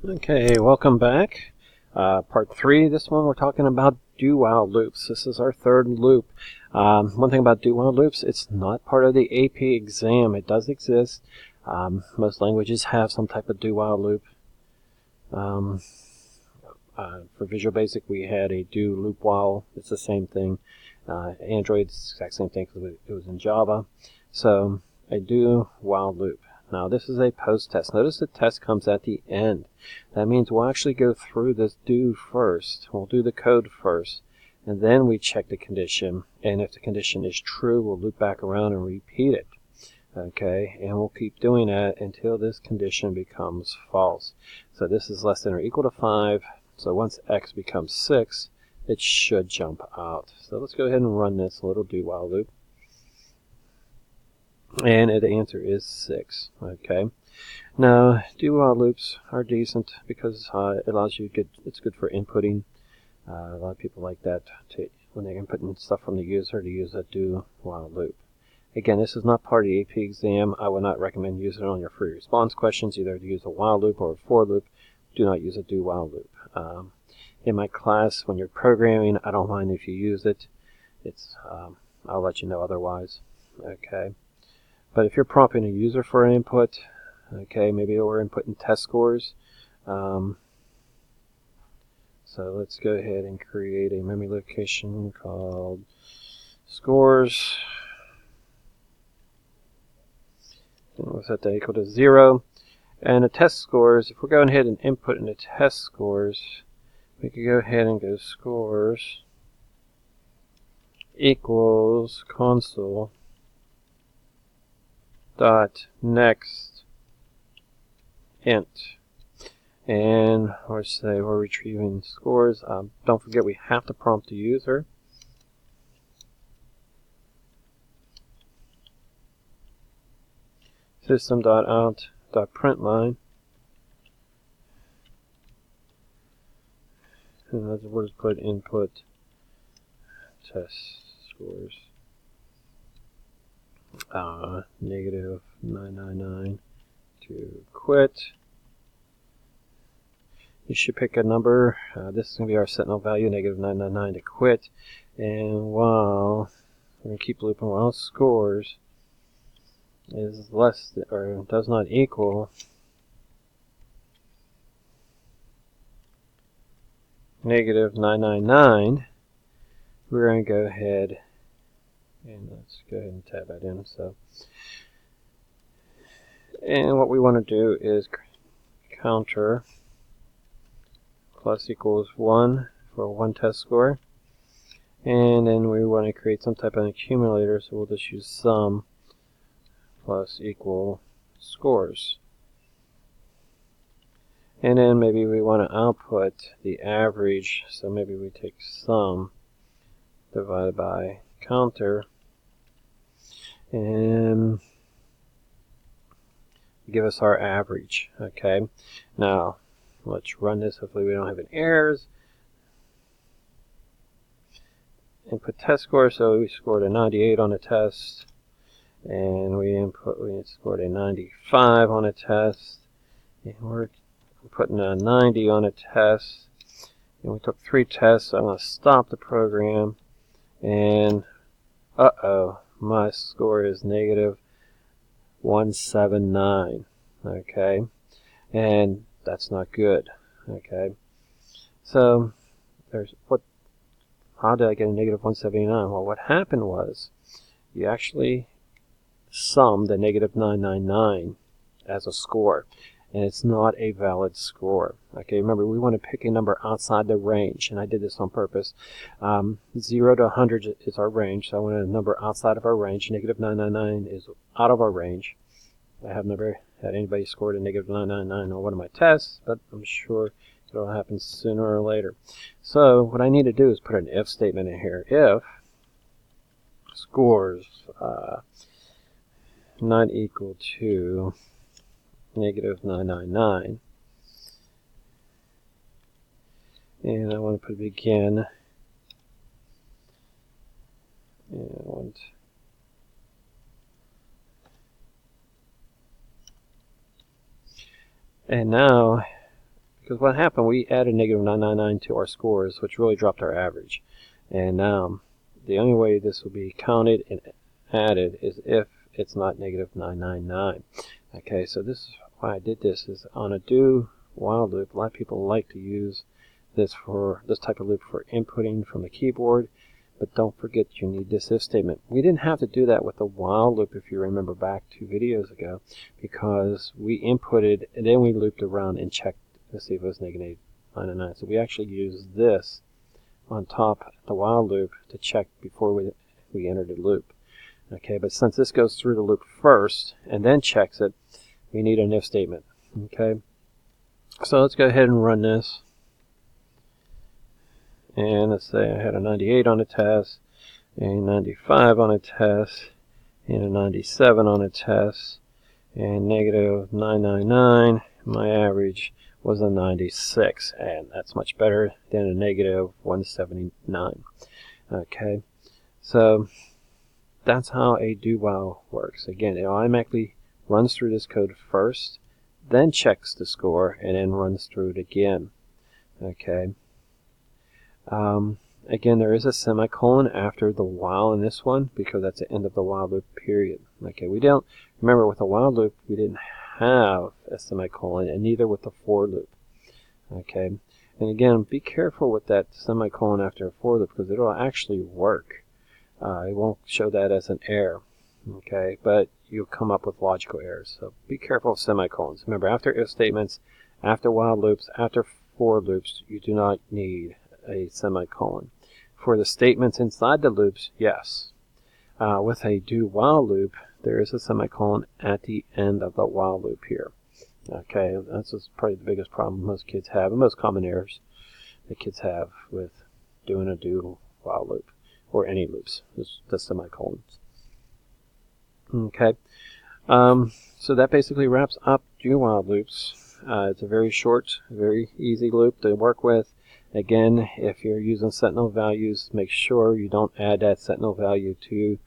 Okay, welcome back. Part 3, this one we're talking about do-while loops. This is our third loop. One thing about do-while loops, it's not part of the AP exam. It does exist. Most languages have some type of do-while loop. For Visual Basic, we had a do loop while. It's the same thing. Android, it's the exact same thing because it was in Java. So, a do while loop. Now this is a post test. Notice the test comes at the end. That means we'll actually go through this do first. We'll do the code first, and then we check the condition. And if the condition is true, we'll loop back around and repeat it. Okay, and we'll keep doing that until this condition becomes false. So this is less than or equal to 5. So once x becomes 6, it should jump out. So let's go ahead and run this little do while loop. And the answer is 6. Okay. Now, do while loops are decent because it allows you it's good for inputting. A lot of people like that when they're inputting stuff from the user to use a do while loop. Again, this is not part of the AP exam. I would not recommend using it on your free response questions, either to use a while loop or a for loop. Do not use a do while loop. In my class, when you're programming, I don't mind if you use it. I'll let you know otherwise. Okay. But if you're prompting a user for an input, okay, maybe we're inputting test scores. So let's go ahead and create a memory location called scores. And we'll set that equal to 0. And the test scores, if we're going ahead and input in the test scores, we could go ahead and go scores equals console dot next int, and we'll say we're retrieving scores. Don't forget we have to prompt the user. System.out.println, and we'll just put input test scores. Negative 999 to quit. You should pick a number. This is going to be our sentinel value, negative 999 to quit. And while we're going to keep looping while scores is less than, or does not equal negative 999, we're going to go ahead and let's go ahead and tab that in. And what we want to do is counter plus equals 1 for one test score. And then we want to create some type of an accumulator, so we'll just use sum plus equal scores. And then maybe we want to output the average, so maybe we take sum divided by counter and give us our average. Okay, now let's run this. Hopefully we don't have any errors. Input test score, so we scored a 98 on a test, and we scored a 95 on a test, and we're putting a 90 on a test, and we took 3 tests. So I'm going to stop the program, and my score is negative 179. Okay, and that's not good. Okay, so how did I get a negative 179? Well, what happened was you actually summed the negative 999 as a score, and it's not a valid score. Okay, remember we want to pick a number outside the range, and I did this on purpose. 0 to 100 is our range, so I wanted a number outside of our range. Negative 999 is out of our range. I have never had anybody scored a negative 999 on one of my tests, but I'm sure it'll happen sooner or later. So what I need to do is put an if statement in here. If scores not equal to negative 999, and I want to put begin, and now Because what happened, we added negative 999 to our scores, which really dropped our average. And the only way this will be counted and added is if it's not negative 999. Okay, so this is why I did this, is on a do while loop. A lot of people like to use this type of loop for inputting from the keyboard, but don't forget you need this if statement. We didn't have to do that with the while loop, if you remember back 2 videos ago, because we inputted and then we looped around and checked to see if it was negative 999. So we actually used this on top of the while loop to check before we entered the loop. Okay, but since this goes through the loop first and then checks it, we need an if statement. Okay, so let's go ahead and run this. And let's say I had a 98 on a test, a 95 on a test, and a 97 on a test, and negative 999. My average was a 96, and that's much better than a negative 179. Okay, so that's how a do while works. Again, it automatically runs through this code first, then checks the score, and then runs through it again. Okay. Again, there is a semicolon after the while in this one because that's the end of the while loop period. Okay, we don't remember with the while loop we didn't have a semicolon, and neither with the for loop. Okay, and again, be careful with that semicolon after a for loop because it'll actually work. It won't show that as an error. Okay, but you'll come up with logical errors. So be careful of semicolons. Remember, after if statements, after while loops, after for loops, you do not need a semicolon. For the statements inside the loops, yes. With a do while loop, there is a semicolon at the end of the while loop here. Okay, that's probably the biggest problem most kids have, and most common errors that kids have with doing a do while loop, or any loops, is the semicolons. Okay, so that basically wraps up do while loops. It's a very short, very easy loop to work with. Again, if you're using sentinel values, make sure you don't add that sentinel value to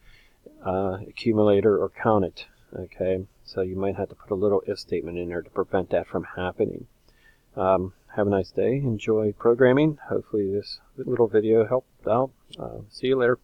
accumulator or count it. Okay, so you might have to put a little if statement in there to prevent that from happening. Have a nice day. Enjoy programming. Hopefully this little video helped out. See you later.